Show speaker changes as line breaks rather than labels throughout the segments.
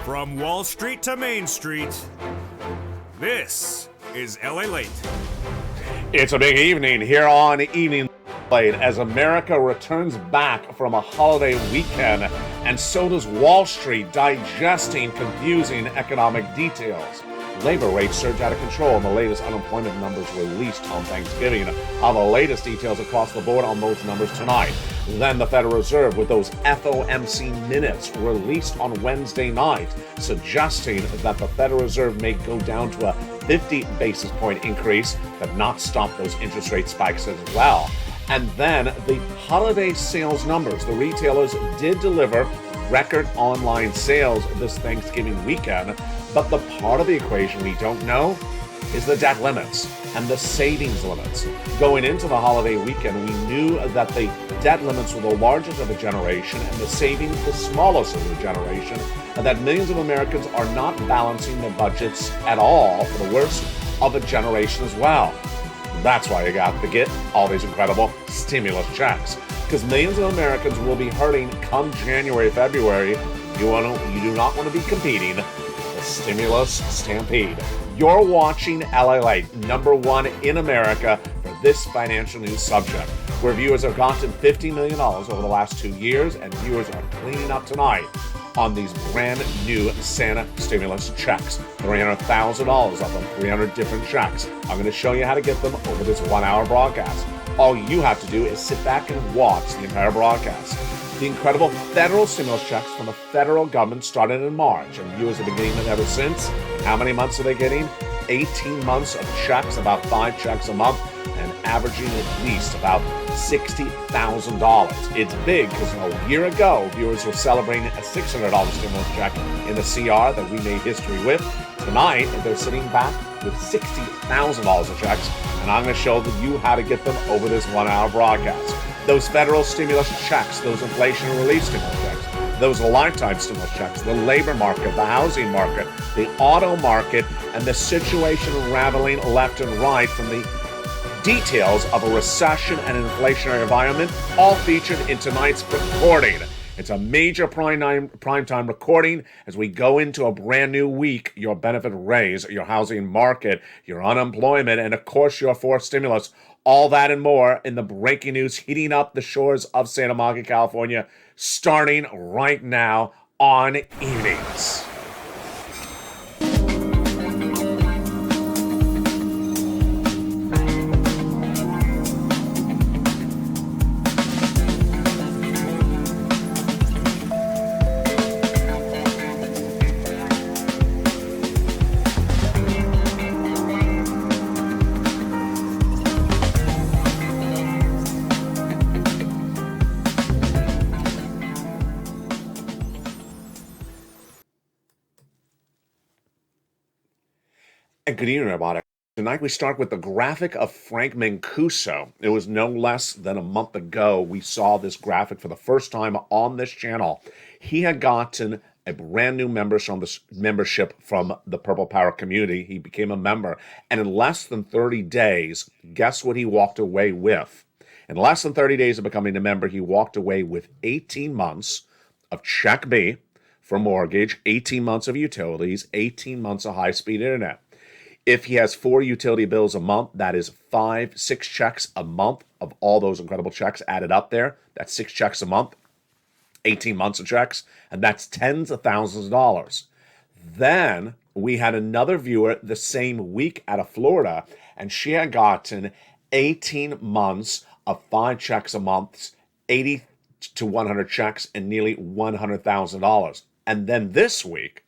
From Wall Street to Main Street, this is LALATE.
It's a big evening here on Evening Late as America returns back from a holiday weekend, and so does Wall Street, digesting confusing economic details. Labor rates surge out of control, and the latest unemployment numbers released on Thanksgiving. All the latest details across the board on those numbers tonight. Then the Federal Reserve with those FOMC minutes released on Wednesday night, suggesting that the Federal Reserve may go down to a 50 basis point increase, but not stop those interest rate spikes as well. And then the holiday sales numbers. The retailers did deliver record online sales this Thanksgiving weekend, but the part of the equation we don't know is the debt limits and the savings limits. Going into the holiday weekend, we knew that the debt limits were the largest of the generation and the savings the smallest of the generation, and that millions of Americans are not balancing their budgets at all, for the worst of a generation as well. That's why you got to get all these incredible stimulus checks, because millions of Americans will be hurting come January, February. You do not want to be competing the stimulus stampede. You're watching LALATE, number one in America for this financial news subject, where viewers have gotten $50 million over the last 2 years, and viewers are cleaning up tonight on these brand new Santa stimulus checks. $300,000 of them, 300 different checks. I'm going to show you how to get them over this 1 hour broadcast. All you have to do is sit back and watch the entire broadcast. The incredible federal stimulus checks from the federal government started in March, and viewers have been getting them ever since. How many months are they getting? 18 months of checks, about 5 checks a month, and averaging at least about $60,000. It's big because a year ago, viewers were celebrating a $600 stimulus check in the CR that we made history with. Tonight, they're sitting back with $60,000 of checks, and I'm going to show you how to get them over this 1 hour broadcast. Those federal stimulus checks, those inflation relief stimulus checks, those lifetime stimulus checks, the labor market, the housing market, the auto market, and the situation unraveling left and right from the details of a recession and an inflationary environment, all featured in tonight's recording. It's a major primetime recording as we go into a brand new week. Your benefit raise, your housing market, your unemployment, and of course your fourth stimulus. All that and more in the breaking news heating up the shores of Santa Monica, California, starting right now on Evenings. And good evening, everybody. Tonight we start with the graphic of Frank Mancuso. It was no less than a month ago we saw this graphic for the first time on this channel. He had gotten a brand new membership from the Purple Power community. He became a member, and in less than 30 days, guess what he walked away with? In less than 30 days of becoming a member, he walked away with 18 months of Check B for mortgage, 18 months of utilities, 18 months of high-speed internet. If he has 4 utility bills a month, that is 6 checks a month of all those incredible checks added up there. That's 6 checks a month, 18 months of checks, and that's tens of thousands of dollars. Then we had another viewer the same week out of Florida, and she had gotten 18 months of 5 checks a month, 80 to 100 checks, and nearly $100,000. And then this week,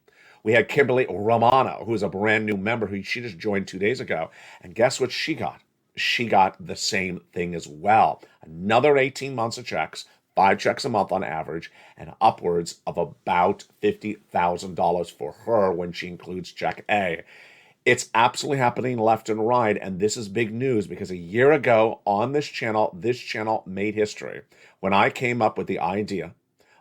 we had Kimberly Romano, who is a brand new member who she just joined 2 days ago. And guess what she got? She got the same thing as well. Another 18 months of checks, 5 checks a month on average, and upwards of about $50,000 for her when she includes Check A. It's absolutely happening left and right, and this is big news because a year ago on this channel made history when I came up with the idea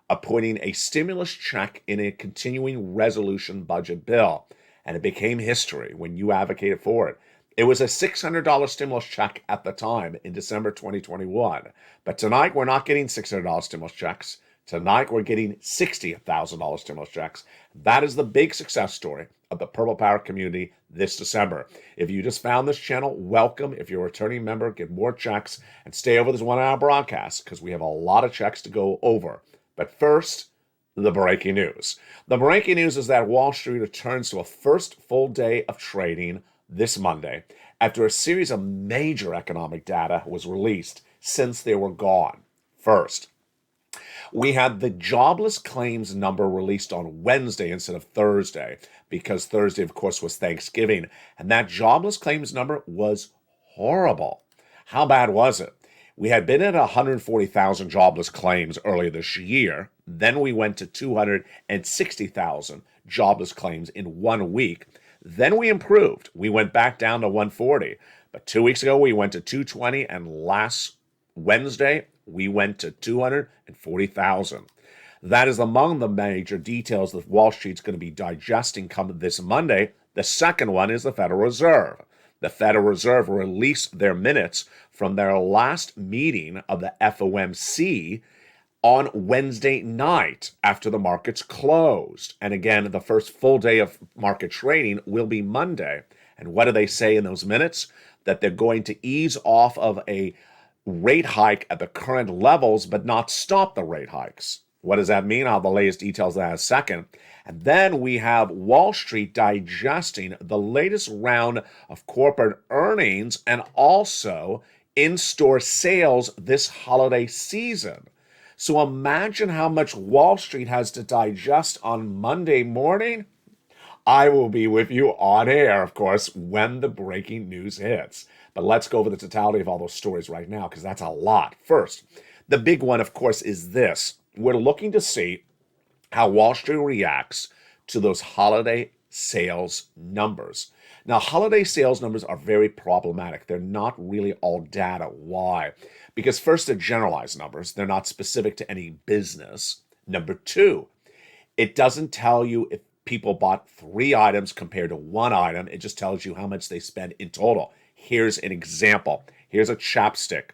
of putting a stimulus check in a continuing resolution budget bill. And it became history when you advocated for it. It was a $600 stimulus check at the time in December 2021. But tonight, we're not getting $600 stimulus checks. Tonight, we're getting $60,000 stimulus checks. That is the big success story of the Purple Power community this December. If you just found this channel, welcome. If you're a returning member, get more checks and stay over this 1 hour broadcast because we have a lot of checks to go over. But first, the breaking news. The breaking news is that Wall Street returns to a first full day of trading this Monday after a series of major economic data was released since they were gone. First, we had the jobless claims number released on Wednesday instead of Thursday, because Thursday, of course, was Thanksgiving, and that jobless claims number was horrible. How bad was it? We had been at 140,000 jobless claims earlier this year. Then we went to 260,000 jobless claims in 1 week. Then we improved. We went back down to 140. But 2 weeks ago, we went to 220, and last Wednesday, we went to 240,000. That is among the major details that Wall Street's going to be digesting come this Monday. The second one is the Federal Reserve. The Federal Reserve released their minutes from their last meeting of the FOMC on Wednesday night after the markets closed. And again, the first full day of market trading will be Monday. And what do they say in those minutes? That they're going to ease off of a rate hike at the current levels, but not stop the rate hikes. What does that mean? I'll have the latest details of that in a second. And then we have Wall Street digesting the latest round of corporate earnings and also in-store sales this holiday season. So imagine how much Wall Street has to digest on Monday morning. I will be with you on air, of course, when the breaking news hits. But let's go over the totality of all those stories right now, because that's a lot. First, the big one, of course, is this. We're looking to see how Wall Street reacts to those holiday sales numbers. Now, holiday sales numbers are very problematic. They're not really all data. Why? Because first, they're generalized numbers. They're not specific to any business. Number two, it doesn't tell you if people bought 3 items compared to 1 item. It just tells you how much they spend in total. Here's an example. Here's a chapstick.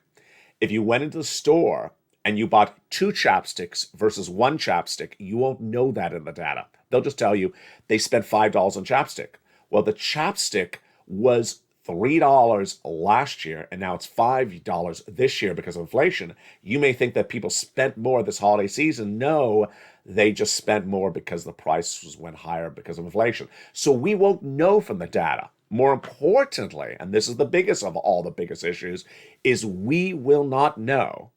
If you went into the store and you bought 2 chapsticks versus 1 chapstick, you won't know that in the data. They'll just tell you they spent $5 on chapstick. Well, the chapstick was $3 last year, and now it's $5 this year because of inflation. You may think that people spent more this holiday season. No, they just spent more because the prices went higher because of inflation. So we won't know from the data. More importantly, and this is the biggest of all the biggest issues, is we will not know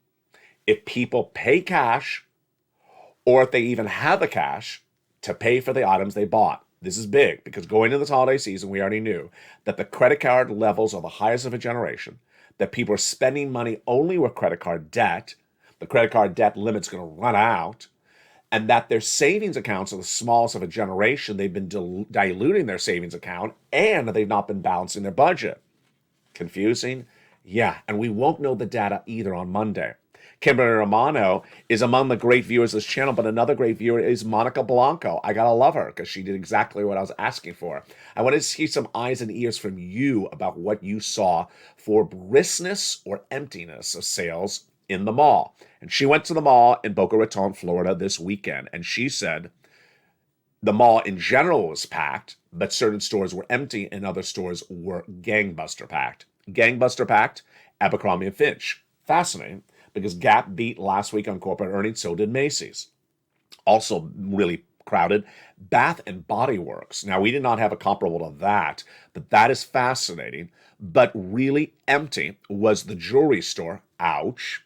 if people pay cash or if they even have the cash to pay for the items they bought. This is big because going into this holiday season, we already knew that the credit card levels are the highest of a generation, that people are spending money only with credit card debt, the credit card debt limit's going to run out, and that their savings accounts are the smallest of a generation. They've been diluting their savings account, and they've not been balancing their budget. Confusing? Yeah, and we won't know the data either on Monday. Kimberly Romano is among the great viewers of this channel, but another great viewer is Monica Blanco. I gotta love her because she did exactly what I was asking for. I want to see some eyes and ears from you about what you saw for briskness or emptiness of sales in the mall. And she went to the mall in Boca Raton, Florida this weekend, and she said the mall in general was packed, but certain stores were empty and other stores were gangbuster packed. Gangbuster packed, Abercrombie & Fitch. Fascinating, because Gap beat last week on corporate earnings, so did Macy's. Also really crowded, Bath and Body Works. Now, we did not have a comparable to that, but that is fascinating. But really empty was the jewelry store, ouch,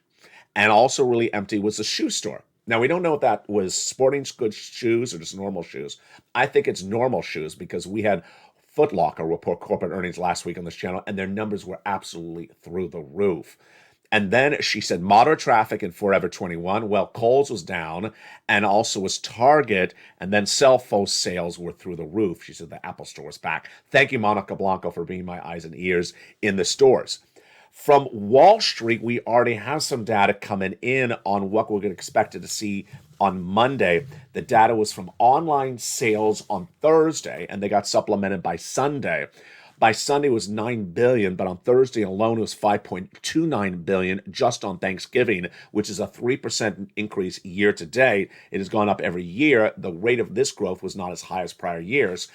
and also really empty was the shoe store. Now, we don't know if that was sporting goods shoes or just normal shoes. I think it's normal shoes because we had Foot Locker report corporate earnings last week on this channel, and their numbers were absolutely through the roof. And then she said moderate traffic in Forever 21. Well, Kohl's was down, and also was Target, and then cell phone sales were through the roof. She said the Apple store was back. Thank you, Monica Blanco, for being my eyes and ears in the stores. From Wall Street, we already have some data coming in on what we're going to expect to see on Monday. The data was from online sales on Thursday, and they got supplemented by Sunday. By Sunday it was $9 billion, but on Thursday alone it was $5.29 billion just on Thanksgiving, which is a 3% increase year to date. It has gone up every year. The rate of this growth was not as high as prior years.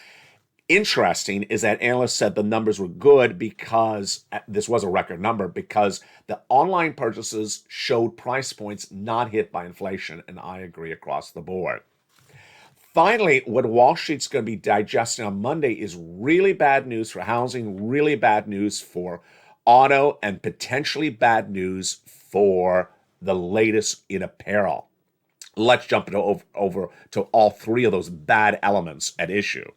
Interesting is that analysts said the numbers were good because this was a record number because the online purchases showed price points not hit by inflation, and I agree across the board. Finally, what Wall Street's going to be digesting on Monday is really bad news for housing, really bad news for auto, and potentially bad news for the latest in apparel. Let's jump over to all three of those bad elements at issue.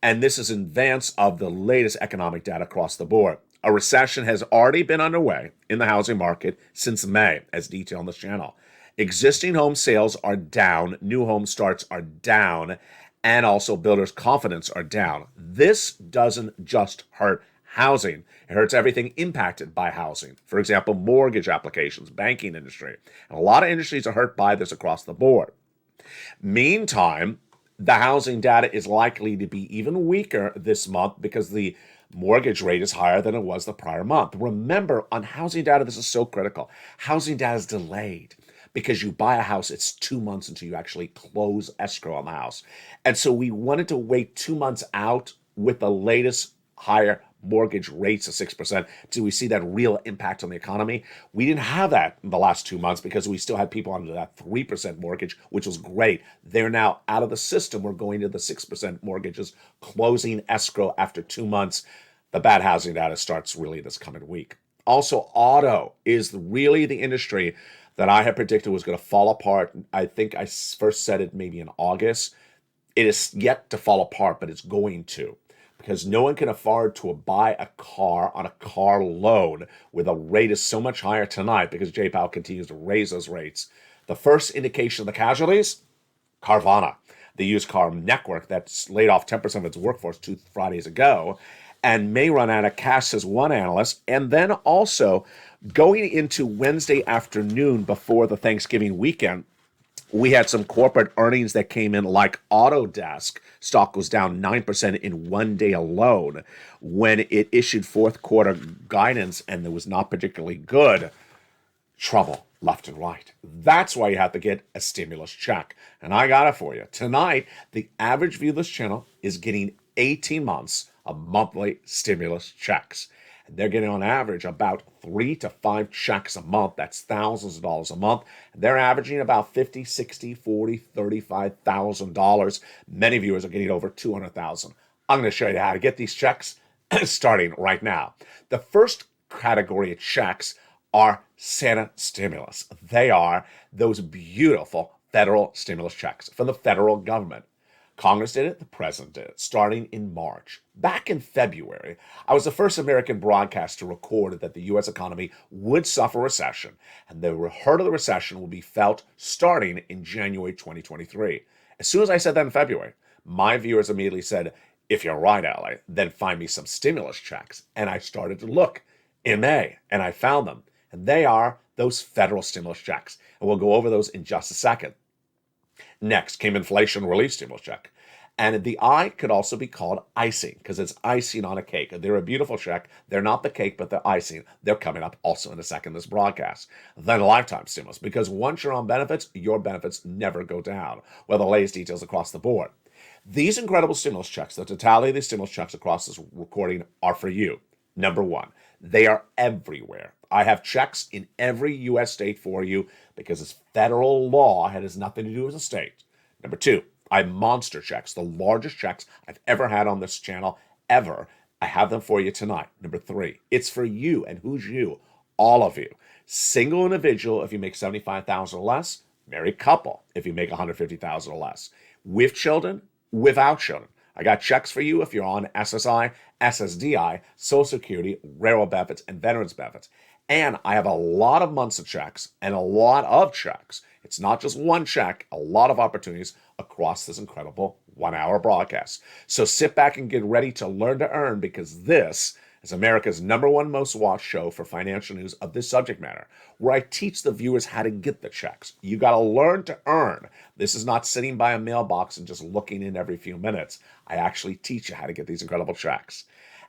And this is in advance of the latest economic data across the board. A recession has already been underway in the housing market since May, as detailed on this channel. Existing home sales are down, new home starts are down, and also builders' confidence are down. This doesn't just hurt housing. It hurts everything impacted by housing. For example, mortgage applications, banking industry. And a lot of industries are hurt by this across the board. Meantime, the housing data is likely to be even weaker this month because the mortgage rate is higher than it was the prior month. Remember, on housing data, this is so critical. Housing data is delayed because you buy a house, it's 2 months until you actually close escrow on the house. And so we wanted to wait 2 months out with the latest higher mortgage rates of 6% till we see that real impact on the economy. We didn't have that in the last 2 months because we still had people under that 3% mortgage, which was great. They're now out of the system. We're going to the 6% mortgages, closing escrow after 2 months. The bad housing data starts really this coming week. Also, auto is really the industry that I had predicted was going to fall apart. I think I first said it maybe in August. It is yet to fall apart, but it's going to. Because no one can afford to buy a car on a car loan where the rate is so much higher tonight because J. Powell continues to raise those rates. The first indication of the casualties, Carvana, the used car network that's laid off 10% of its workforce 2 Fridays ago and may run out of cash, says one analyst. And then also going into Wednesday afternoon before the Thanksgiving weekend, we had some corporate earnings that came in like Autodesk. Stock was down 9% in 1 day alone when it issued fourth quarter guidance, and it was not particularly good. Trouble left and right. That's why you have to get a stimulus check. And I got it for you. Tonight, the average view of this channel is getting 18 months of monthly stimulus checks. They're getting on average about 3 to 5 checks a month. That's thousands of dollars a month. They're averaging about $50, $60, $40, $35,000. Many viewers are getting over $200,000. I'm going to show you how to get these checks starting right now. The first category of checks are Santa stimulus. They are those beautiful federal stimulus checks from the federal government. Congress did it, the president did it, starting in March. Back in February, I was the first American broadcaster to record that the U.S. economy would suffer recession, and the hurt of the recession will be felt starting in January 2023. As soon as I said that in February, my viewers immediately said, if you're right, Ally, then find me some stimulus checks. And I started to look in May, and I found them. And they are those federal stimulus checks. And we'll go over those in just a second. Next came inflation relief stimulus check. And the I could also be called icing because it's icing on a cake. They're a beautiful check. They're not the cake, but they're icing. They're coming up also in a second, this broadcast. Then lifetime stimulus, because once you're on benefits, your benefits never go down. Well, the latest details across the board. These incredible stimulus checks, the totality of these stimulus checks across this recording are for you. Number one, they are everywhere. I have checks in every U.S. state for you because it's federal law. It has nothing to do with the state. Number two, I have monster checks, the largest checks I've ever had on this channel, ever. I have them for you tonight. Number three, it's for you. And who's you? All of you. Single individual if you make $75,000 or less. Married couple if you make $150,000 or less. With children, without children. I got checks for you if you're on SSI, SSDI, Social Security, railroad benefits, and veterans benefits. And I have a lot of months of checks and a lot of checks. It's not just one check, a lot of opportunities across this incredible 1 hour broadcast. So sit back and get ready to learn to earn because this is America's #1 most watched show for financial news of this subject matter, where I teach the viewers how to get the checks. You got to learn to earn. This is not sitting by a mailbox and just looking in every few minutes. I actually teach you how to get these incredible checks.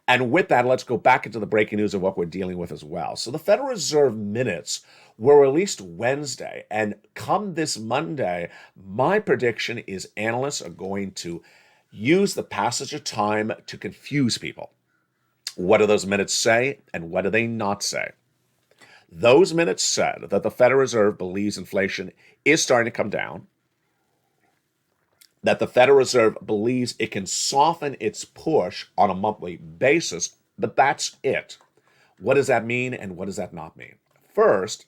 And with that, let's go back into the breaking news of what we're dealing with as well. So the Federal Reserve minutes were released Wednesday, and come this Monday, my prediction is analysts are going to use the passage of time to confuse people. What do those minutes say, and what do they not say? Those minutes said that the Federal Reserve believes inflation is starting to come down, that the Federal Reserve believes it can soften its push on a monthly basis, but that's it. What does that mean, and what does that not mean? First,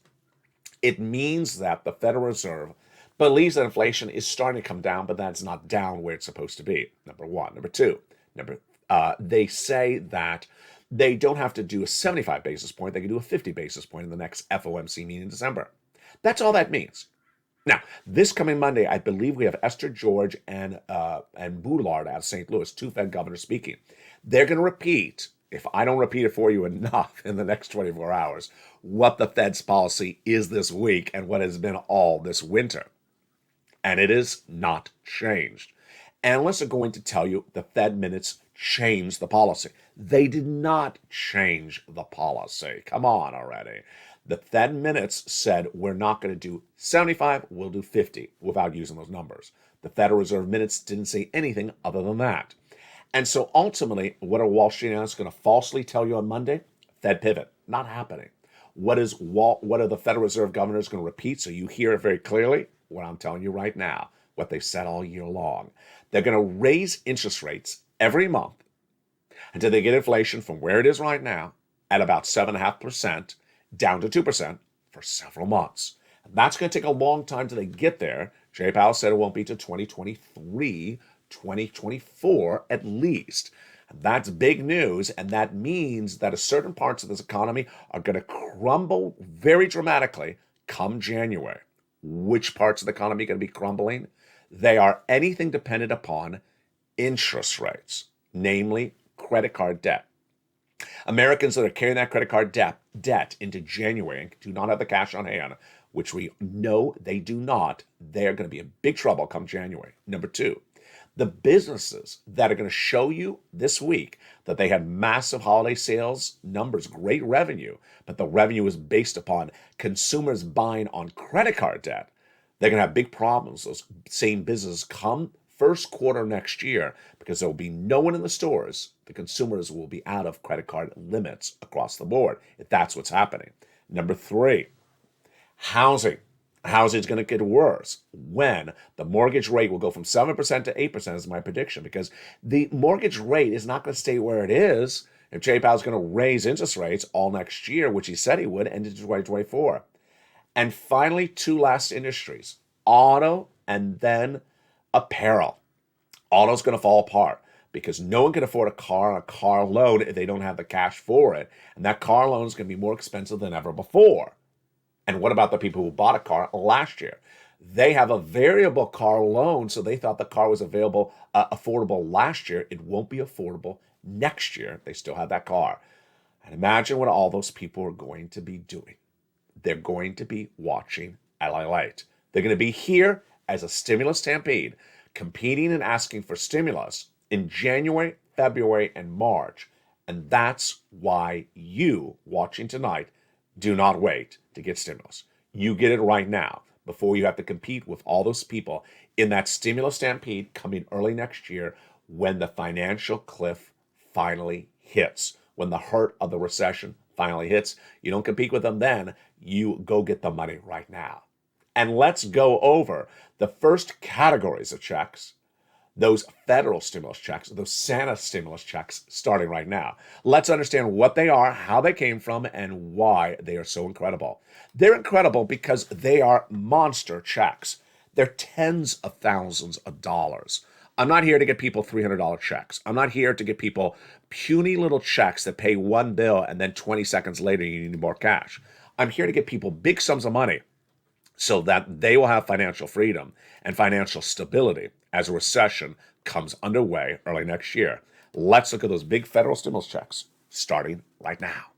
it means that the Federal Reserve believes that inflation is starting to come down, but that's not down where it's supposed to be, number one. Number two, they say that they don't have to do a 75 basis point, they can do a 50 basis point in the next FOMC meeting in December. That's all that means. Now, this coming Monday, I believe we have Esther George and Boulard out of St. Louis, two Fed governors speaking. They're going to repeat, if I don't repeat it for you enough in the next 24 hours, what the Fed's policy is this week and what has been all this winter. And it is not changed. Analysts are going to tell you the Fed minutes changed the policy. They did not change the policy. Come on already. The Fed minutes said we're not going to do 75, we'll do 50 without using those numbers. The Federal Reserve minutes didn't say anything other than that. And so ultimately, what are Wall Street analysts going to falsely tell you on Monday? Fed pivot. Not happening. What are the Federal Reserve governors going to repeat so you hear it very clearly? What I'm telling you right now, what they've said all year long. They're going to raise interest rates every month until they get inflation from where it is right now at about 7.5% down to 2% for several months. And that's going to take a long time till they get there. Jay Powell said it won't be till 2023, 2024 at least. And that's big news, and that means that certain parts of this economy are going to crumble very dramatically come January. Which parts of the economy are going to be crumbling? They are anything dependent upon interest rates, namely credit card debt. Americans that are carrying that credit card debt into January and do not have the cash on hand, which we know they do not, they're going to be in big trouble come January. Number two, the businesses that are going to show you this week that they had massive holiday sales numbers, great revenue, but the revenue is based upon consumers buying on credit card debt, they're going to have big problems. Those same businesses come first quarter next year because there will be no one in the stores. The consumers will be out of credit card limits across the board if that's what's happening. Number three, housing. Housing is going to get worse when the mortgage rate will go from 7% to 8% is my prediction, because the mortgage rate is not going to stay where it is if Jay Powell's going to raise interest rates all next year, which he said he would, into 2024. And finally, two last industries, auto and then apparel. Auto's going to fall apart because no one can afford a car on a car loan if they don't have the cash for it. And that car loan is going to be more expensive than ever before. And what about the people who bought a car last year? They have a variable car loan, so they thought the car was affordable last year. It won't be affordable next year. They still have that car. And imagine what all those people are going to be doing. They're going to be watching LALATE. They're going to be here as a stimulus stampede, competing and asking for stimulus in January, February, and March. And that's why you, watching tonight, do not wait to get stimulus. You get it right now before you have to compete with all those people in that stimulus stampede coming early next year when the financial cliff finally hits, when the hurt of the recession finally hits. You don't compete with them then. You go get the money right now. And let's go over the first categories of checks, those federal stimulus checks, those Santa stimulus checks starting right now. Let's understand what they are, how they came from, and why they are so incredible. They're incredible because they are monster checks. They're tens of thousands of dollars. I'm not here to get people $300 checks. I'm not here to get people puny little checks that pay one bill and then 20 seconds later you need more cash. I'm here to get people big sums of money so that they will have financial freedom and financial stability as a recession comes underway early next year. Let's look at those big federal stimulus checks starting right now.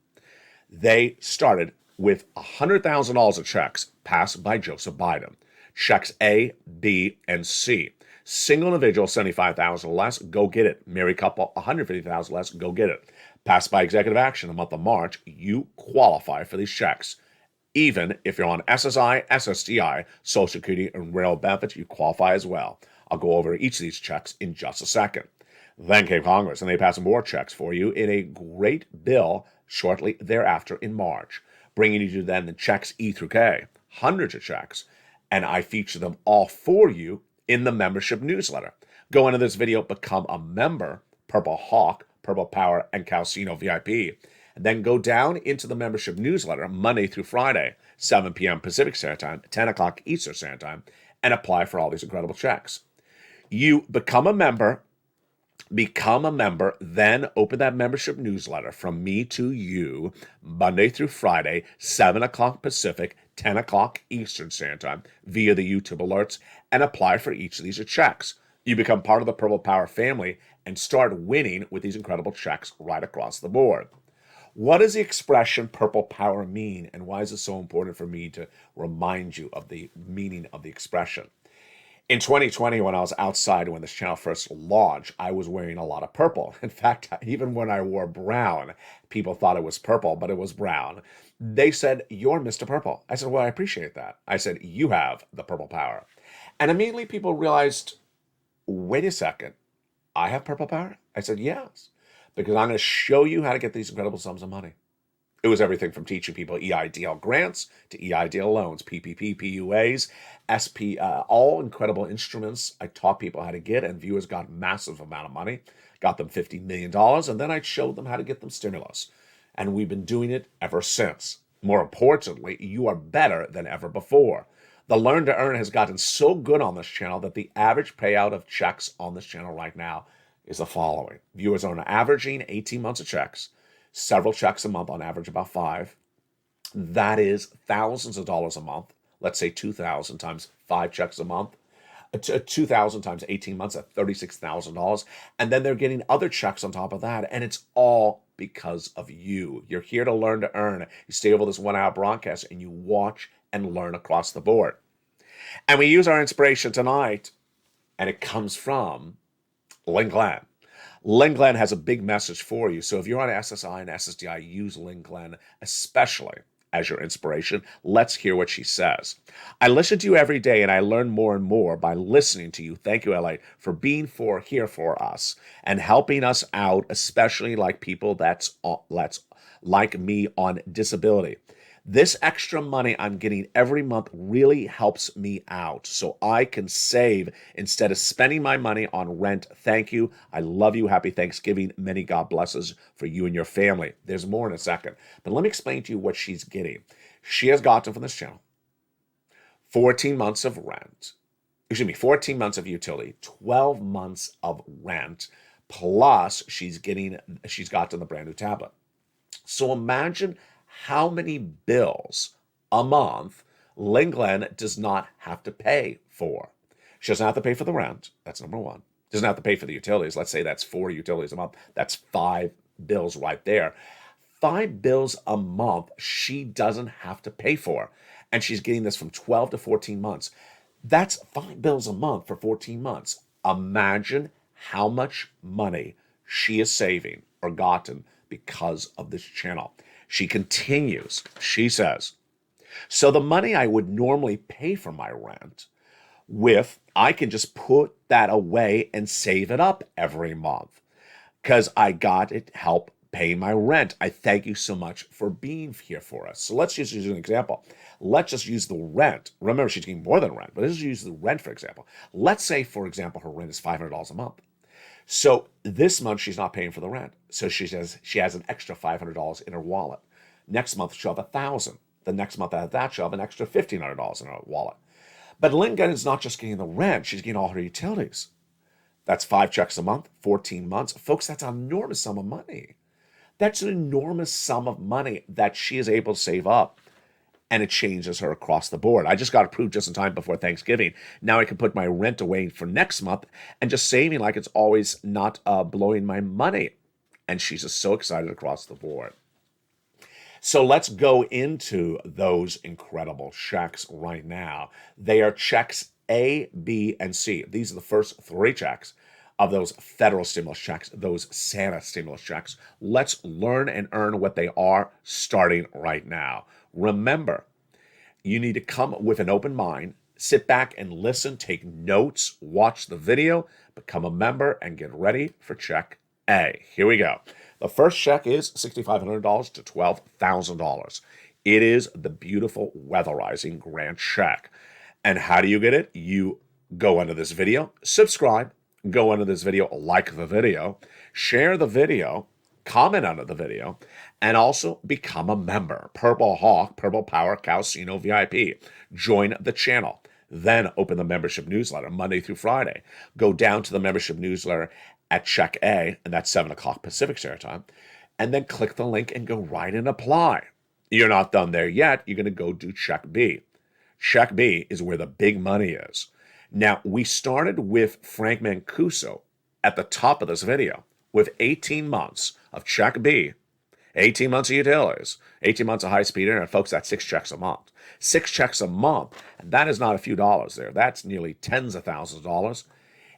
They started with $100,000 of checks passed by Joseph Biden. Checks A, B, and C. Single individual, $75,000 less, go get it. Married couple, $150,000 less, go get it. Passed by executive action in the month of March, you qualify for these checks. Even if you're on SSI, SSDI, Social Security, and rail benefits, you qualify as well. I'll go over each of these checks in just a second. Then came Congress, and they passed more checks for you in a great bill shortly thereafter in March, bringing you to then the checks E through K, hundreds of checks, and I feature them all for you in the membership newsletter. Go into this video, become a member, Purple Hawk, Purple Power, and Calcino VIP. And then go down into the membership newsletter Monday through Friday, 7 p.m. Pacific Standard Time, 10 o'clock Eastern Standard Time, and apply for all these incredible checks. You become a member, then open that membership newsletter from me to you, Monday through Friday, 7 o'clock Pacific, 10 o'clock Eastern Standard Time, via the YouTube alerts, and apply for each of these checks. You become part of the Purple Power family and start winning with these incredible checks right across the board. What does the expression Purple Power mean, and why is it so important for me to remind you of the meaning of the expression? In 2020, when I was outside when this channel first launched, I was wearing a lot of purple. In fact, even when I wore brown, people thought it was purple, but it was brown. They said, "You're Mr. Purple." I said, "Well, I appreciate that." I said, "You have the purple power." And immediately people realized, wait a second, I have purple power? I said, yes, because I'm going to show you how to get these incredible sums of money. It was everything from teaching people EIDL grants to EIDL loans, PPP, PUAs, SP, all incredible instruments I taught people how to get, and viewers got massive amount of money, got them $50 million, and then I showed them how to get them stimulus. And we've been doing it ever since. More importantly, you are better than ever before. The Learn to Earn has gotten so good on this channel that the average payout of checks on this channel right now is the following. Viewers are averaging 18 months of checks, several checks a month, on average about 5. That is thousands of dollars a month. Let's say 2,000 times 5 checks a month. 2,000 times 18 months at $36,000. And then they're getting other checks on top of that. And it's all because of you. You're here to learn to earn. You stay over this 1-hour broadcast and you watch and learn across the board. And we use our inspiration tonight, and it comes from Lynn Glenn. Lynn Glenn has a big message for you. So if you're on SSI and SSDI, use Lynn Glenn especially as your inspiration. Let's hear what she says. "I listen to you every day, and I learn more and more by listening to you. Thank you, LA, for being here for us and helping us out, especially like people that's like me on disability. This extra money I'm getting every month really helps me out so I can save instead of spending my money on rent. Thank you. I love you. Happy Thanksgiving. Many God blesses for you and your family." There's more in a second, but let me explain to you what she's getting. She has gotten from this channel 14 months of rent, 14 months of utility, 12 months of rent, plus she's gotten the brand new tablet. So imagine how many bills a month Lynn Glenn does not have to pay for. She doesn't have to pay for the rent. That's number one. Doesn't have to pay for the utilities. Let's say that's 4 utilities a month. That's 5 bills right there. 5 bills a month she doesn't have to pay for. And she's getting this from 12 to 14 months. That's 5 bills a month for 14 months. Imagine how much money she is saving or gotten because of this channel. She continues, she says, "So the money I would normally pay for my rent I can just put that away and save it up every month because I got it help pay my rent. I thank you so much for being here for us." So let's just use an example. Let's just use the rent. Remember, she's getting more than rent, but let's use the rent, for example. Let's say, for example, her rent is $500 a month. So this month she's not paying for the rent. So she has an extra $500 in her wallet. Next month she'll have $1,000. The next month after that she'll have an extra $1,500 in her wallet. But Lynn Glenn is not just getting the rent, she's getting all her utilities. That's 5 checks a month, 14 months. Folks, that's an enormous sum of money. That's an enormous sum of money that she is able to save up. And it changes her across the board. I just got approved just in time before Thanksgiving. Now I can put my rent away for next month and just saving like it's always not blowing my money. And she's just so excited across the board. So let's go into those incredible checks right now. They are checks A, B, and C. These are the first 3 checks. of those federal stimulus checks, those Santa stimulus checks. Let's learn and earn what they are starting right now. Remember, you need to come with an open mind, sit back and listen, take notes, watch the video, become a member, and get ready for check A. Here we go. The first check is $6,500 to $12,000. It is the beautiful weatherizing grant check. And how do you get it? You go under this video, subscribe, go under this video, like the video, share the video, comment under the video, and also become a member. Purple Hawk, Purple Power Calcino VIP. Join the channel. Then open the membership newsletter Monday through Friday. Go down to the membership newsletter at check A, and that's 7 o'clock Pacific Standard Time, and then click the link and go right and apply. You're not done there yet. You're going to go do check B. Check B is where the big money is. Now, we started with Frank Mancuso at the top of this video with 18 months of check B, 18 months of utilities, 18 months of high-speed internet. Folks, that's 6 checks a month. 6 checks a month, and that is not a few dollars there. That's nearly tens of thousands of dollars.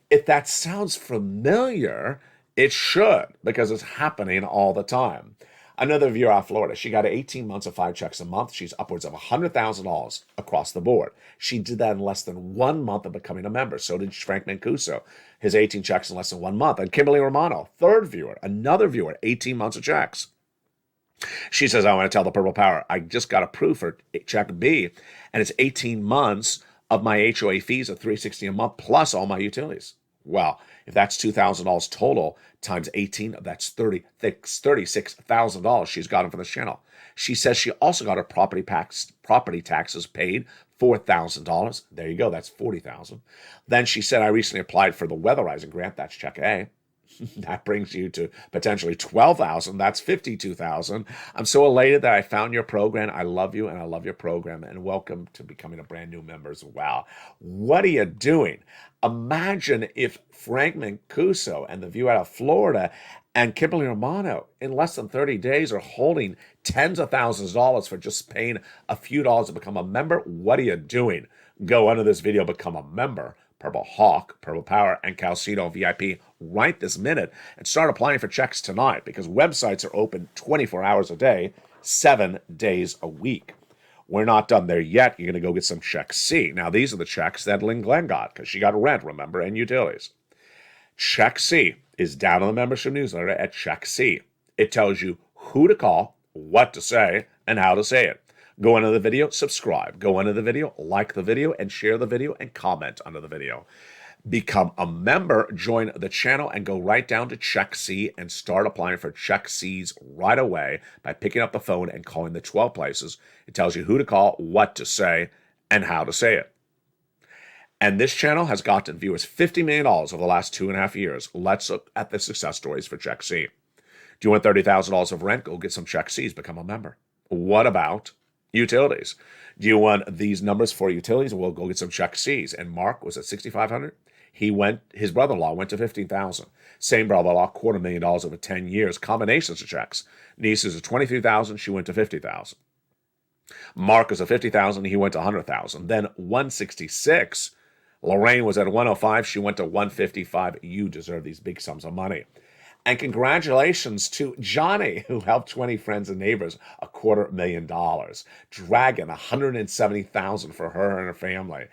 If that sounds familiar, it should, because it's happening all the time. Another viewer out of Florida, she got 18 months of 5 checks a month. She's upwards of $100,000 across the board. She did that in less than 1 month of becoming a member. So did Frank Mancuso, his 18 checks in less than 1 month. And Kimberly Romano, third viewer, another viewer, 18 months of checks. She says, I want to tell the Purple Power, I just got approved for check B, and it's 18 months of my HOA fees of $360 a month plus all my utilities. Well, if that's $2,000 total times 18, that's $36,000 she's gotten for this channel. She says she also got her property taxes paid, $4,000. There you go, that's $40,000. Then she said, I recently applied for the weatherizing grant, that's check A. That brings you to potentially $12,000. That's $52,000. I'm so elated that I found your program. I love you and I love your program. And welcome to becoming a brand new member as well. What are you doing? Imagine if Frank Mancuso and the view out of Florida and Kimberly Romano in less than 30 days are holding tens of thousands of dollars for just paying a few dollars to become a member. What are you doing? Go under this video, become a member. Purple Hawk, Purple Power, and Calcino VIP right this minute and start applying for checks tonight, because websites are open 24 hours a day, 7 days a week. We're not done there yet. You're going to go get some check C. Now, these are the checks that Lynn Glenn got, because she got rent, remember, and utilities. Check C is down on the membership newsletter at check C. It tells you who to call, what to say, and how to say it. Go under the video, subscribe. Go under the video, like the video, and share the video, and comment under the video. Become a member, join the channel, and go right down to check C and start applying for check C's right away by picking up the phone and calling the 12 places. It tells you who to call, what to say, and how to say it. And this channel has gotten viewers $50 million over the last 2.5 years. Let's look at the success stories for check C. Do you want $30,000 of rent? Go get some check C's, become a member. What about utilities? Do you want these numbers for utilities? Well, go get some check C's. And Mark was at $6,500. His brother-in-law went to $15,000. Same brother-in-law, $250,000 over 10 years. Combinations of checks. Niece is at $23,000. She went to $50,000. Mark is at $50,000. He went to $100,000. Then 166. Lorraine was at 105. She went to 155. You deserve these big sums of money. And congratulations to Johnny, who helped 20 friends and neighbors, $250,000. Dragon, $170,000 for her and her family.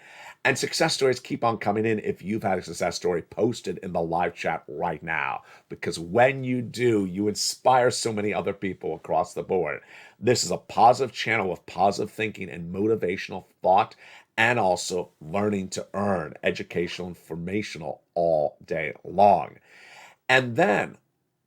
And success stories keep on coming in. If you've had a success story, posted in the live chat right now. Because when you do, you inspire so many other people across the board. This is a positive channel with positive thinking and motivational thought, and also learning to earn, educational, informational all day long. And then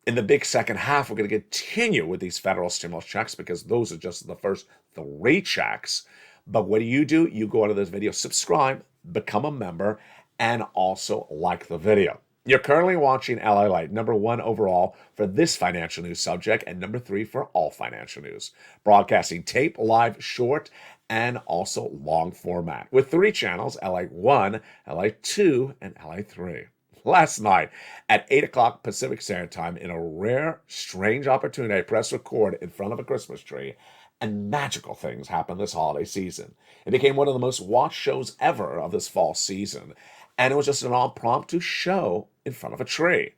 in the big second half, we're going to continue with these federal stimulus checks, because those are just the first 3 checks. But what do? You go under this video, subscribe, become a member, and also like the video. You're currently watching LALATE, #1 overall for this financial news subject, and #3 for all financial news. Broadcasting tape, live, short, and also long format. With 3 channels, LA1, LA2, and LA3. Last night at 8 o'clock Pacific Standard Time, in a rare, strange opportunity, I pressed record in front of a Christmas tree, and magical things happened this holiday season. It became one of the most watched shows ever of this fall season, and it was just an impromptu show in front of a tree.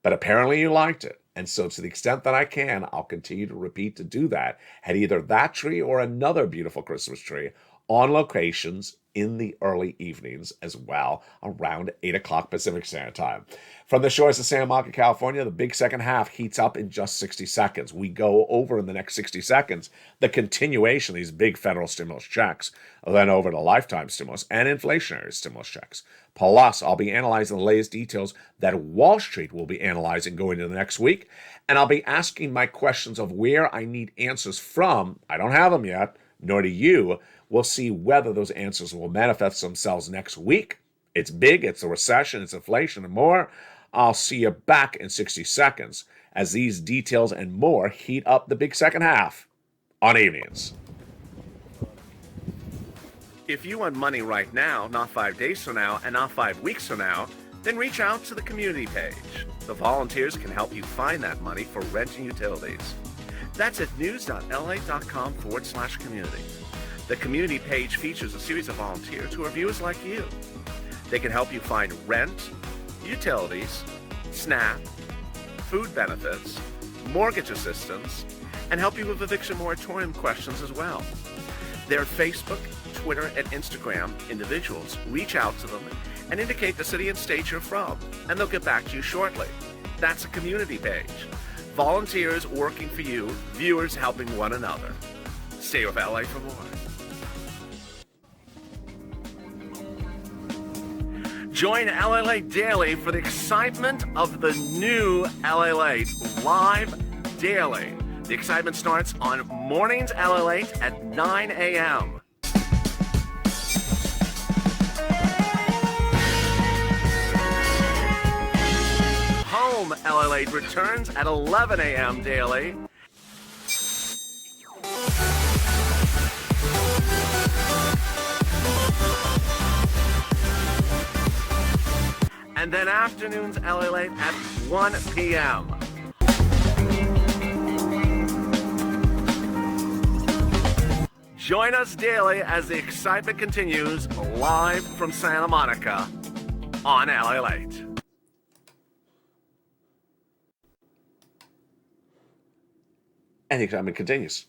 But apparently you liked it. And so to the extent that I can, I'll continue to repeat to do that at either that tree or another beautiful Christmas tree on locations in the early evenings as well, around 8 o'clock Pacific Standard Time. From the shores of Santa Monica, California, the big second half heats up in just 60 seconds. We go over in the next 60 seconds the continuation of these big federal stimulus checks, then over to lifetime stimulus and inflationary stimulus checks. Plus, I'll be analyzing the latest details that Wall Street will be analyzing going into the next week, and I'll be asking my questions of where I need answers from. I don't have them yet, nor do you. We'll see whether those answers will manifest themselves next week. It's big, it's a recession, it's inflation, and more. I'll see you back in 60 seconds as these details and more heat up the big second half on Avians. If you want money right now, not 5 days from now, and not 5 weeks from now, then reach out to the community page. The volunteers can help you find that money for rent and utilities. That's at news.la.com/community. The community page features a series of volunteers who are viewers like you. They can help you find rent, utilities, SNAP, food benefits, mortgage assistance, and help you with eviction moratorium questions as well. Their Facebook, Twitter, and Instagram individuals reach out to them and indicate the city and state you're from, and they'll get back to you shortly. That's a community page. Volunteers working for you, viewers helping one another. Stay with LA for more. Join LALATE Daily for the excitement of the new LALATE live daily. The excitement starts on mornings LALATE at 9 a.m. Home LALATE returns at 11 a.m. daily. And then afternoons LALATE at 1 p.m. Join us daily as the excitement continues live from Santa Monica on LALATE. And the excitement continues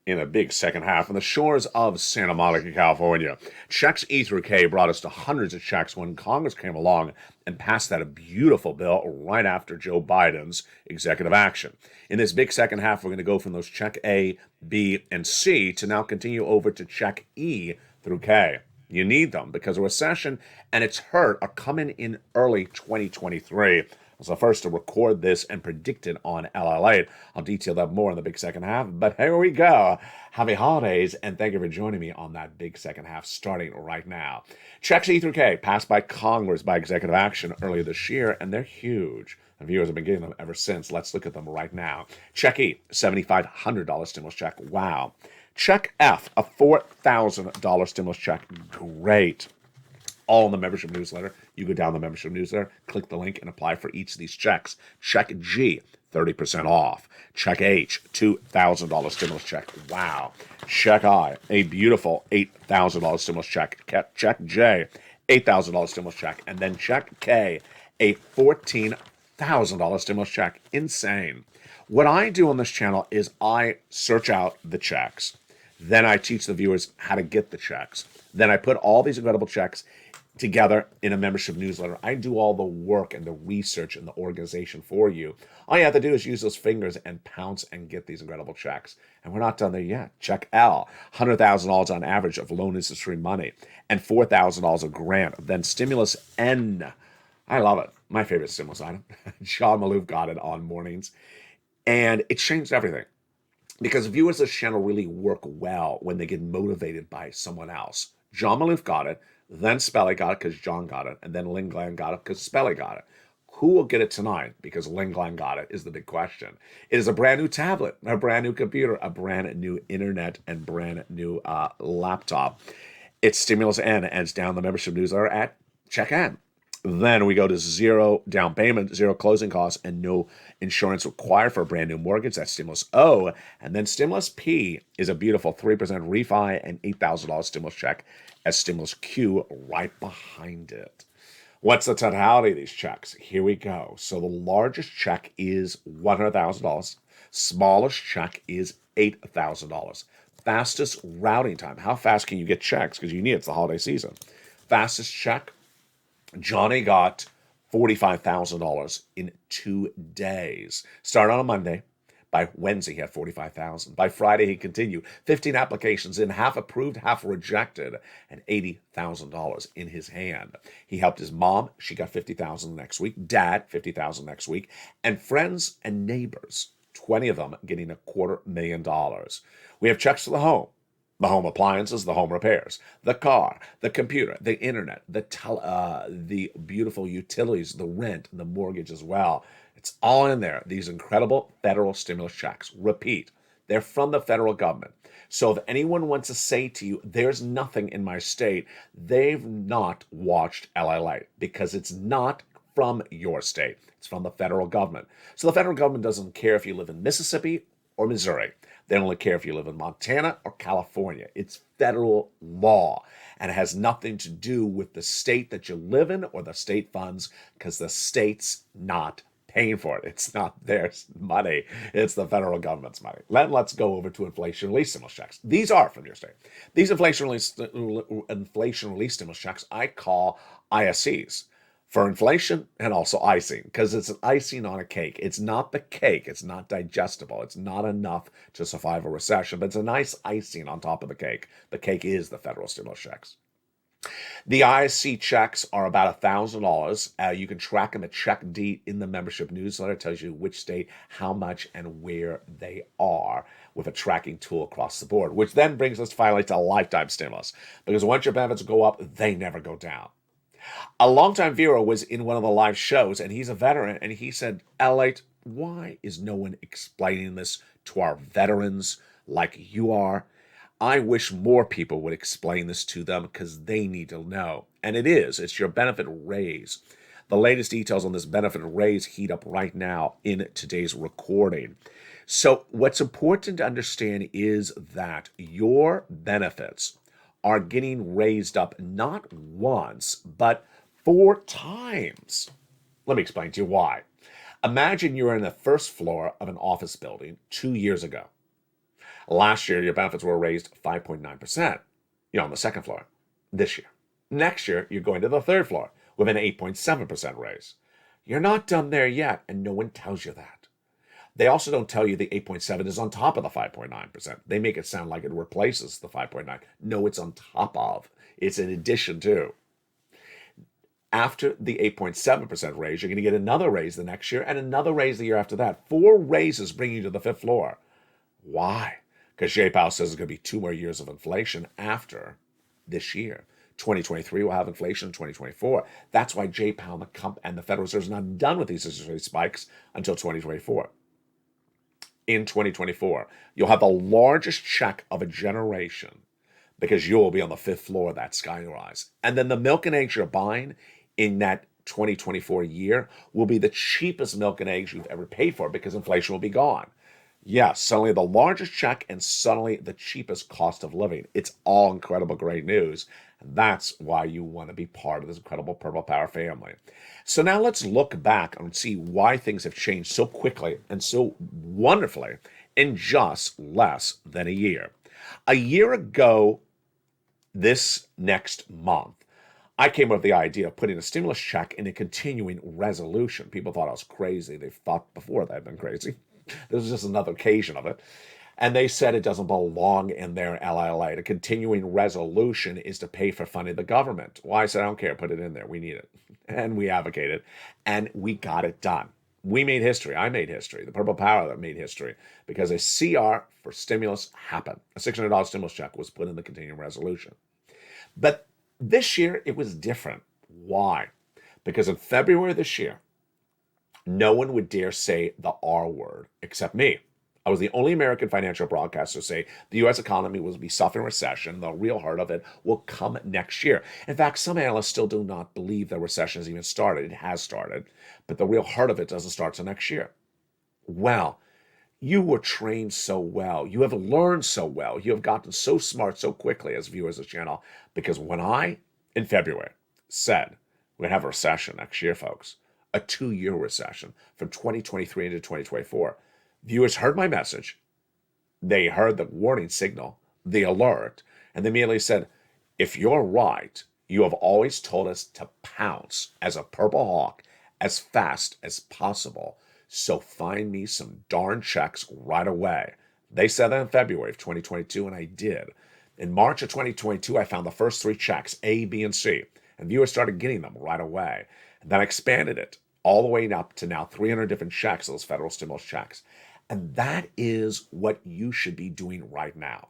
in a big second half on the shores of Santa Monica, California. Checks E through K brought us to hundreds of checks when Congress came along and passed that a beautiful bill right after Joe Biden's executive action. In this big second half, we're going to go from those check A, B, and C to now continue over to check E through K. You need them because a recession and its hurt are coming in early 2023. I was the first to record this and predict it on LALATE. I'll detail that more in the big second half, but here we go. Happy holidays, and thank you for joining me on that big second half starting right now. Checks E through K passed by Congress by executive action earlier this year, and they're huge. And viewers have been getting them ever since. Let's look at them right now. Check E, $7,500 stimulus check. Wow. Check F, a $4,000 stimulus check. Great. All in the membership newsletter. You go down the membership newsletter, click the link, and apply for each of these checks. Check G, 30% off. Check H, $2,000 stimulus check. Wow. Check I, a beautiful $8,000 stimulus check. Check J, $8,000 stimulus check. And then check K, a $14,000 stimulus check. Insane. What I do on this channel is I search out the checks. Then I teach the viewers how to get the checks. Then I put all these incredible checks together in a membership newsletter. I do all the work and the research and the organization for you. All you have to do is use those fingers and pounce and get these incredible checks. And we're not done there yet. Check L, $100,000 on average of loan industry money and $4,000 a grant. Then stimulus N. I love it. My favorite stimulus item. John Maloof got it on mornings. And it changed everything. Because viewers of this channel really work well when they get motivated by someone else. John Maloof got it. Then Spelly got it because John got it. And then Lynn Glenn got it because Spelly got it. Who will get it tonight? Because Lynn Glenn got it is the big question. It is a brand new tablet, a brand new computer, a brand new internet, and brand new laptop. It's Stimulus N, and it's down the membership newsletter at Check N. Then we go to zero down payment, zero closing costs, and no insurance required for a brand new mortgage. That's Stimulus O. And then Stimulus P is a beautiful 3% refi and $8,000 stimulus check as Stimulus Q right behind it. What's the totality of these checks? Here we go. So the largest check is $100,000. Smallest check is $8,000. Fastest routing time. How fast can you get checks? Because you need it. It's the holiday season. Fastest check, Johnny got $45,000 in 2 days. Started on a Monday. By Wednesday, he had $45,000. By Friday, he continued. 15 applications in, half approved, half rejected, and $80,000 in his hand. He helped his mom. She got $50,000 next week. Dad, $50,000 next week. And friends and neighbors, 20 of them getting $250,000. We have checks for the home appliances, the home repairs, the car, the computer, the internet, the beautiful utilities, the rent, the mortgage as well. It's all in there. These incredible federal stimulus checks. Repeat, they're from the federal government. So if anyone wants to say to you, there's nothing in my state, they've not watched LALATE, because it's not from your state. It's from the federal government. So the federal government doesn't care if you live in Mississippi or Missouri. They only care if you live in Montana or California. It's federal law, and it has nothing to do with the state that you live in or the state funds, because the state's not paying for it. It's not their money. It's the federal government's money. Let's go over to inflation relief stimulus checks. These are from your state. These inflation relief stimulus checks I call ISCs. For inflation and also icing, because it's an icing on a cake. It's not the cake. It's not digestible. It's not enough to survive a recession, but it's a nice icing on top of the cake. The cake is the federal stimulus checks. The ISC checks are about $1,000. You can track them at Check Deed in the membership newsletter. It tells you which state, how much, and where they are with a tracking tool across the board, which then brings us finally to lifetime stimulus, because once your benefits go up, they never go down. A longtime viewer was in one of the live shows, and he's a veteran, and he said, "LALATE, why is no one explaining this to our veterans like you are? I wish more people would explain this to them, because they need to know." And it's your benefit raise. The latest details on this benefit raise heat up right now in today's recording. So what's important to understand is that your benefits are getting raised up not once, but 4 times. Let me explain to you why. Imagine you're in the first floor of an office building 2 years ago. Last year, your benefits were raised 5.9%. You're on the second floor. This year. Next year, you're going to the third floor with an 8.7% raise. You're not done there yet, and no one tells you that. They also don't tell you the 8.7 is on top of the 5.9%. They make it sound like it replaces the 5.9. No, it's on top of. It's in addition to. After the 8.7% raise, you're going to get another raise the next year and another raise the year after that. 4 raises bring you to the 5th floor. Why? Because Jay Powell says there's going to be 2 more years of inflation after this year. 2023 will have inflation, 2024. That's why Jay Powell and the Federal Reserve is not done with these interest rate spikes until 2024. In 2024, you'll have the largest check of a generation, because you'll be on the 5th floor of that skyrise. And then the milk and eggs you're buying in that 2024 year will be the cheapest milk and eggs you've ever paid for, because inflation will be gone. Yes, suddenly the largest check and suddenly the cheapest cost of living. It's all incredible, great news. And that's why you want to be part of this incredible Purple Power family. So now let's look back and see why things have changed so quickly and so wonderfully in just less than a year. A year ago, this next month, I came up with the idea of putting a stimulus check in a continuing resolution. People thought I was crazy. They thought before that I'd been crazy. This was just another occasion of it. And they said it doesn't belong in their LALATE. A continuing resolution is to pay for funding the government. Well, I said, I don't care, put it in there. We need it. And we advocated, and we got it done. We made history. I made history. The Purple Power that made history, because a CR for stimulus happened. A $600 stimulus check was put in the continuing resolution. But this year, it was different. Why? Because in February this year, no one would dare say the R word except me. I was the only American financial broadcaster to say the U.S. economy will be suffering recession. The real heart of it will come next year. In fact, some analysts still do not believe the recession has even started. It has started, but the real heart of it doesn't start till next year. Well, you were trained so well. You have learned so well. You have gotten so smart so quickly as viewers of the channel, because when I, in February, said We're going to have a recession next year, folks. A 2-year recession from 2023 into 2024. Viewers heard my message. They heard the warning signal, the alert, and they immediately said, if you're right, you have always told us to pounce as a purple hawk as fast as possible. So find me some darn checks right away. They said that in February of 2022, and I did. In March of 2022, I found the first 3 checks, A, B, and C, and viewers started getting them right away. And then I expanded it all the way up to now 300 different checks, those federal stimulus checks. And that is what you should be doing right now.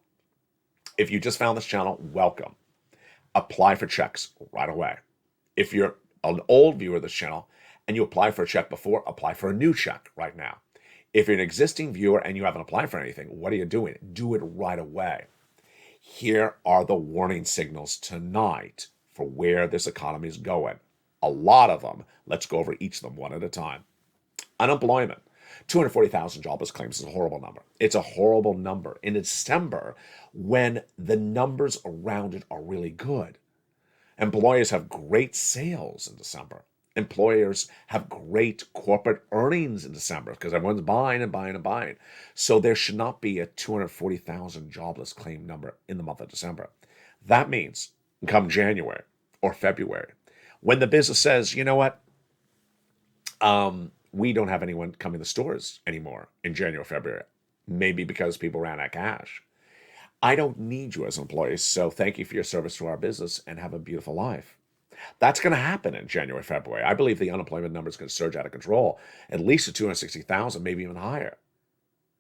If you just found this channel, welcome. Apply for checks right away. If you're an old viewer of this channel and you applied for a check before, apply for a new check right now. If you're an existing viewer and you haven't applied for anything, what are you doing? Do it right away. Here are the warning signals tonight for where this economy is going. A lot of them. Let's go over each of them one at a time. Unemployment. 240,000 jobless claims is a horrible number. It's a horrible number in December when the numbers around it are really good. Employers have great sales in December. Employers have great corporate earnings in December because everyone's buying and buying and buying. So there should not be a 240,000 jobless claim number in the month of December. That means come January or February, when the business says, you know what, we don't have anyone coming to stores anymore in January or February, maybe because people ran out of cash. I don't need you as employees, so thank you for your service to our business and have a beautiful life. That's going to happen in January, February. I believe the unemployment number is going to surge out of control, at least to 260,000, maybe even higher.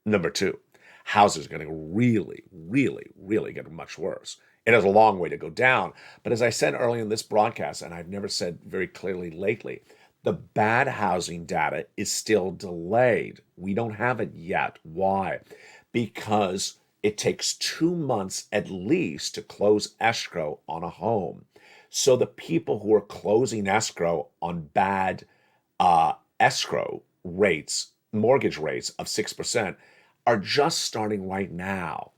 Number 2, housing is going to really get much worse. It has a long way to go down. But as I said earlier in this broadcast, and I've never said very clearly lately, the bad housing data is still delayed. We don't have it yet. Why? Because it takes 2 months at least to close escrow on a home. So the people who are closing escrow on bad escrow rates, mortgage rates of 6%, are just starting right now.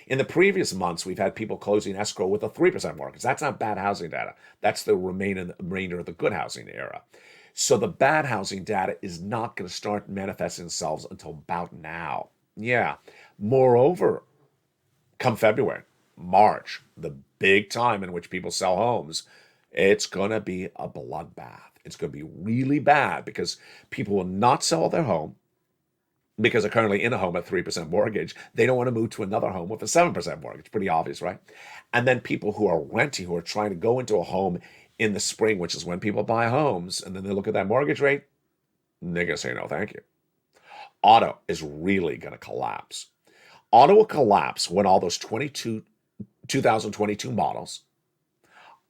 In the previous months, we've had people closing escrow with a 3% mortgage. That's not bad housing data. That's the remainder of the good housing era. So the bad housing data is not going to start manifesting themselves until about now. Yeah. Moreover, come February, March, the big time in which people sell homes, it's going to be a bloodbath. It's going to be really bad because people will not sell their home because they're currently in a home at 3% mortgage. They don't want to move to another home with a 7% mortgage. Pretty obvious, right? And then people who are renting, who are trying to go into a home in the spring, which is when people buy homes, and then they look at that mortgage rate, and they're going to say, no, thank you. Auto is really going to collapse. Auto will collapse when all those 2022 models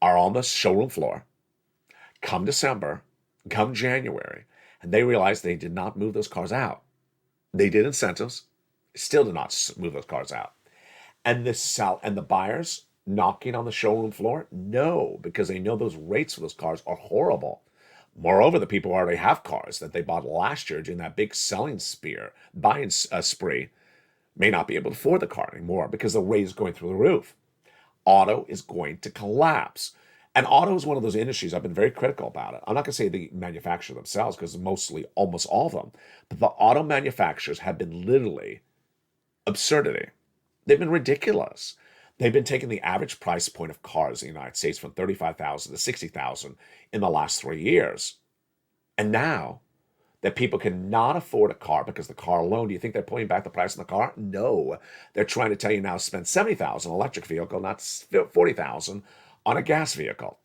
are on the showroom floor, come December, come January, and they realize they did not move those cars out. They did incentives, still did not move those cars out. And the buyers knocking on the showroom floor? No, because they know those rates for those cars are horrible. Moreover, the people who already have cars that they bought last year during that big buying spree, may not be able to afford the car anymore because the rate is going through the roof. Auto is going to collapse. And auto is one of those industries I've been very critical about it. I'm not going to say the manufacturer themselves because almost all of them, but the auto manufacturers have been literally absurdity. They've been ridiculous. They've been taking the average price point of cars in the United States from $35,000 to $60,000 in the last 3 years. And now that people cannot afford a car because the car alone, do you think they're pulling back the price of the car? No. They're trying to tell you now spend $70,000 on an electric vehicle, not $40,000 on a gas vehicle.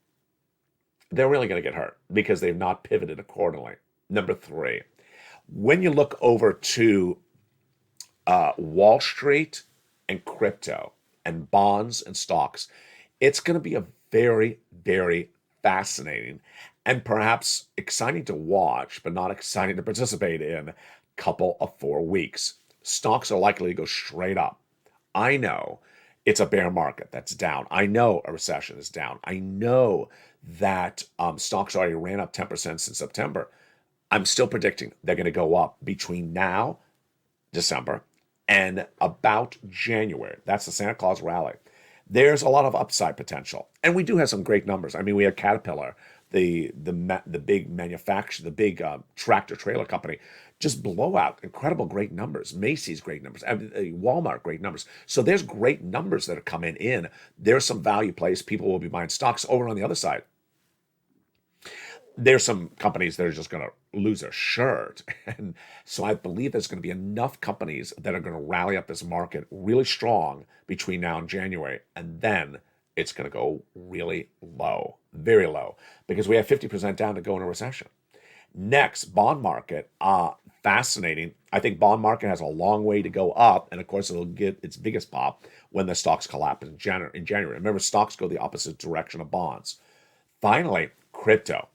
They're really going to get hurt because they've not pivoted accordingly. Number 3, when you look over to Wall Street and crypto and bonds and stocks, it's going to be a very, very fascinating and perhaps exciting to watch, but not exciting to participate in, couple of 4 weeks. Stocks are likely to go straight up. I know it's a bear market that's down. I know a recession is down. I know that stocks already ran up 10% since September. I'm still predicting they're going to go up between now, December, and about January. That's the Santa Claus rally. There's a lot of upside potential. And we do have some great numbers. I mean, we had Caterpillar the big manufacturer, the big tractor trailer company, just blow out incredible great numbers. Macy's great numbers, Walmart great numbers. So there's great numbers that are coming in. There's some value plays. People will be buying stocks. Over on the other side, there's some companies that are just going to lose their shirt. And so I believe there's going to be enough companies that are going to rally up this market really strong between now and January. And then it's going to go really low, very low, because we have 50% down to go in a recession. Next, bond market. Fascinating. I think bond market has a long way to go up. And of course, it'll get its biggest pop when the stocks collapse in January. Remember, stocks go the opposite direction of bonds. Finally, crypto.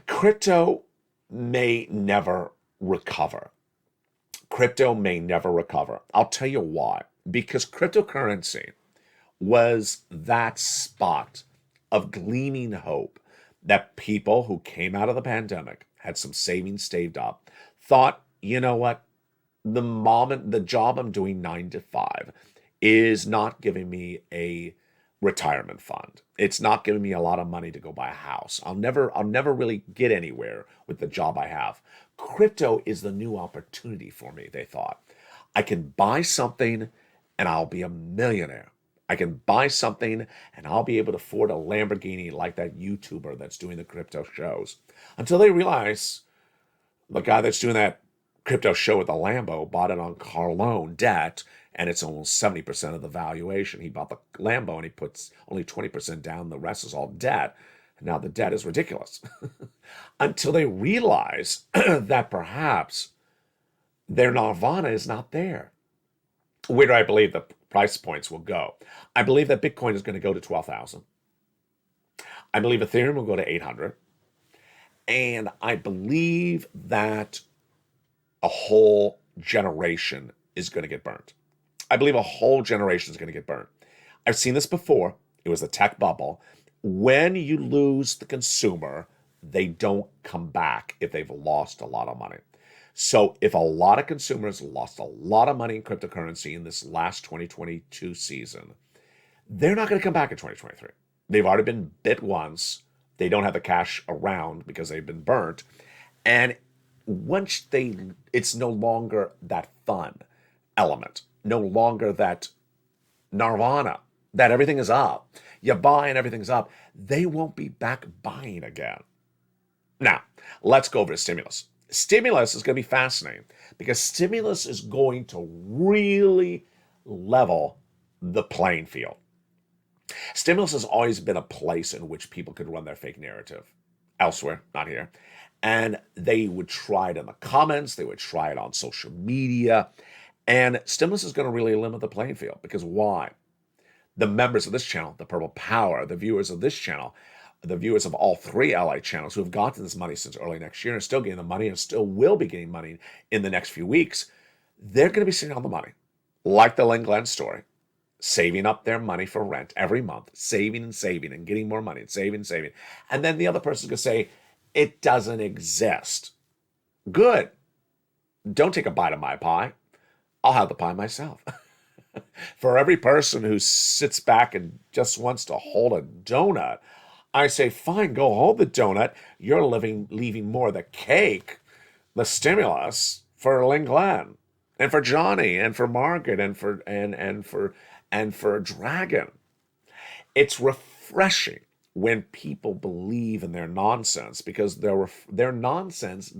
Crypto may never recover. Crypto may never recover. I'll tell you why. Because cryptocurrency was that spot of gleaming hope that people who came out of the pandemic, had some savings saved up, thought, you know what, the job I'm doing 9 to 5 is not giving me a retirement fund. It's not giving me a lot of money to go buy a house. I'll never really get anywhere with the job I have. Crypto is the new opportunity for me, they thought. I can buy something and I'll be a millionaire. I can buy something and I'll be able to afford a Lamborghini like that YouTuber that's doing the crypto shows. Until they realize the guy that's doing that crypto show with the Lambo bought it on car loan debt, and it's almost 70% of the valuation. He bought the Lambo and he puts only 20% down. The rest is all debt. And now the debt is ridiculous. Until they realize that perhaps their nirvana is not there. Where do I believe the price points will go? I believe that Bitcoin is going to go to 12,000. I believe Ethereum will go to 800. And I believe that a whole generation is going to get burnt. I believe a whole generation is going to get burnt. I've seen this before. It was the tech bubble. When you lose the consumer, they don't come back if they've lost a lot of money. So if a lot of consumers lost a lot of money in cryptocurrency in this last 2022 season, they're not going to come back in 2023. They've already been bit once. They don't have the cash around because they've been burnt. And once it's no longer that fun element, no longer that nirvana, that everything is up. You buy and everything's up. They won't be back buying again. Now, let's go over to stimulus. Stimulus is going to be fascinating because stimulus is going to really level the playing field. Stimulus has always been a place in which people could run their fake narrative. Elsewhere, not here. And they would try it in the comments. They would try it on social media. And stimulus is going to really limit the playing field because why? The members of this channel, the Purple Power, the viewers of this channel, the viewers of all three allied channels who have gotten this money since early next year and still getting the money and still will be getting money in the next few weeks, they're going to be sitting on the money. Like the Lynn Glenn story, saving up their money for rent every month, saving and getting more money and saving. And then the other person's going to say, it doesn't exist. Good. Don't take a bite of my pie. I'll have the pie myself. For every person who sits back and just wants to hold a donut, I say, fine, go hold the donut. You're leaving more of the cake, the stimulus, for Lynn Glenn, and for Johnny, and for Margaret, and for Dragon. It's refreshing when people believe in their nonsense because their nonsense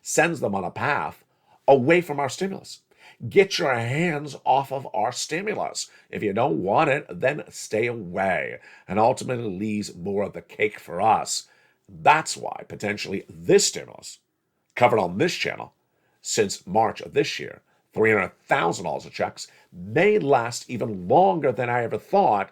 sends them on a path away from our stimulus. Get your hands off of our stimulus. If you don't want it, then stay away. And ultimately leaves more of the cake for us. That's why potentially this stimulus, covered on this channel since March of this year, $300,000 of checks, may last even longer than I ever thought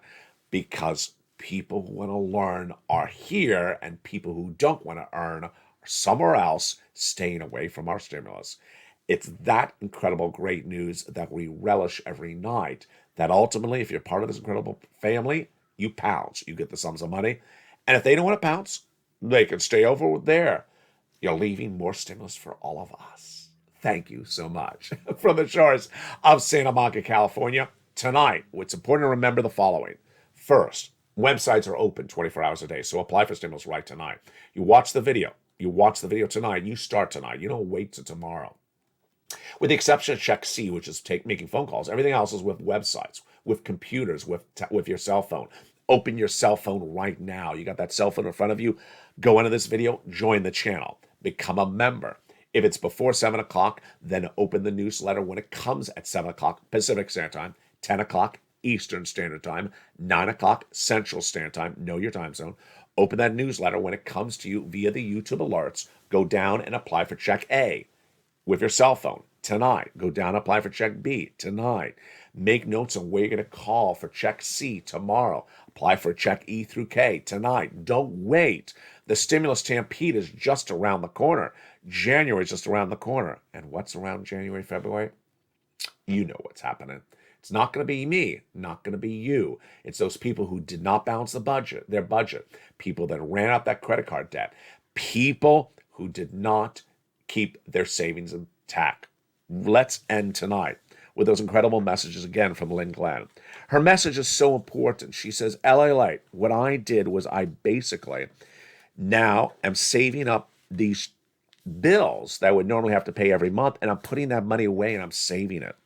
because people who want to learn are here and people who don't want to earn are somewhere else staying away from our stimulus. It's that incredible great news that we relish every night, that ultimately, if you're part of this incredible family, you pounce. You get the sums of money. And if they don't want to pounce, they can stay over there. You're leaving more stimulus for all of us. Thank you so much. From the shores of Santa Monica, California, tonight, it's important to remember the following. First, websites are open 24 hours a day, so apply for stimulus right tonight. You watch the video. You watch the video tonight. You start tonight. You don't wait till tomorrow. With the exception of Check C, which is making phone calls, everything else is with websites, with computers, with your cell phone. Open your cell phone right now. You got that cell phone in front of you. Go into this video, join the channel, become a member. If it's before 7 o'clock, then open the newsletter when it comes at 7 o'clock Pacific Standard Time, 10 o'clock Eastern Standard Time, 9 o'clock Central Standard Time. Know your time zone. Open that newsletter when it comes to you via the YouTube alerts. Go down and apply for Check A with your cell phone tonight. Go down and apply for Check B tonight. Make notes on where you're going to call for Check C tomorrow. Apply for Check E through K tonight. Don't wait. The stimulus stampede is just around the corner. January is just around the corner. And what's around January, February? You know what's happening. It's not going to be me, not going to be you. It's those people who did not balance their budget, people that ran up that credit card debt, people who did not keep their savings intact. Let's end tonight with those incredible messages again from Lynn Glenn. Her message is so important. She says, LALATE, what I did was I basically now am saving up these bills that I would normally have to pay every month, and I'm putting that money away and I'm saving it.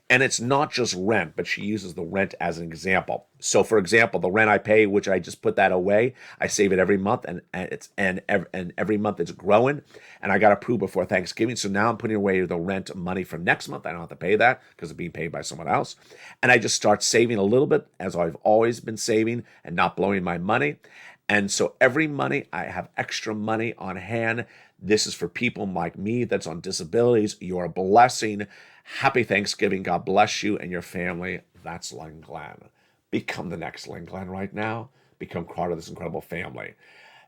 And it's not just rent, but she uses the rent as an example. So, for example, the rent I pay, which I just put that away, I save it every month, and every month it's growing. And I got approved before Thanksgiving, so now I'm putting away the rent money from next month. I don't have to pay that because it's being paid by someone else. And I just start saving a little bit, as I've always been saving, and not blowing my money. And so every money, I have extra money on hand. This is for people like me that's on disabilities. You're a blessing. Happy Thanksgiving. God bless you and your family. That's Lynn Glenn. Become the next Lynn Glenn right now. Become part of this incredible family.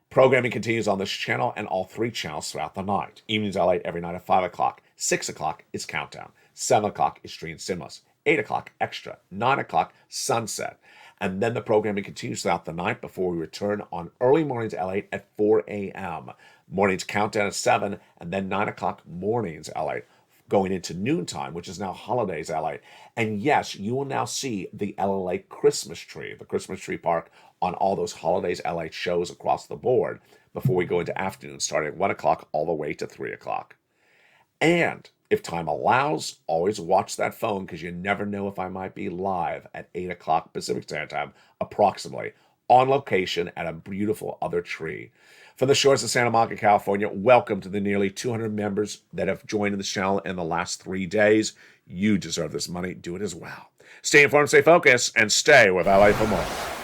Programming continues on this channel and all 3 channels throughout the night. Evenings are late every night at 5 o'clock. 6 o'clock is Countdown. 7 o'clock is Stream Stimulus. 8 o'clock Extra. 9 o'clock Sunset. And then the programming continues throughout the night before we return on early mornings LA at 4 a.m. Mornings Countdown at 7, and then 9 o'clock mornings LA, going into noontime, which is now holidays LA. And yes, you will now see the LALATE Christmas tree, the Christmas tree park on all those holidays LA shows across the board before we go into afternoon, starting at 1 o'clock all the way to 3 o'clock. And if time allows, always watch that phone because you never know if I might be live at 8 o'clock Pacific Standard Time, approximately, on location at a beautiful other tree. From the shores of Santa Monica, California, welcome to the nearly 200 members that have joined this channel in the last 3 days. You deserve this money. Do it as well. Stay informed, stay focused, and stay with LA for more.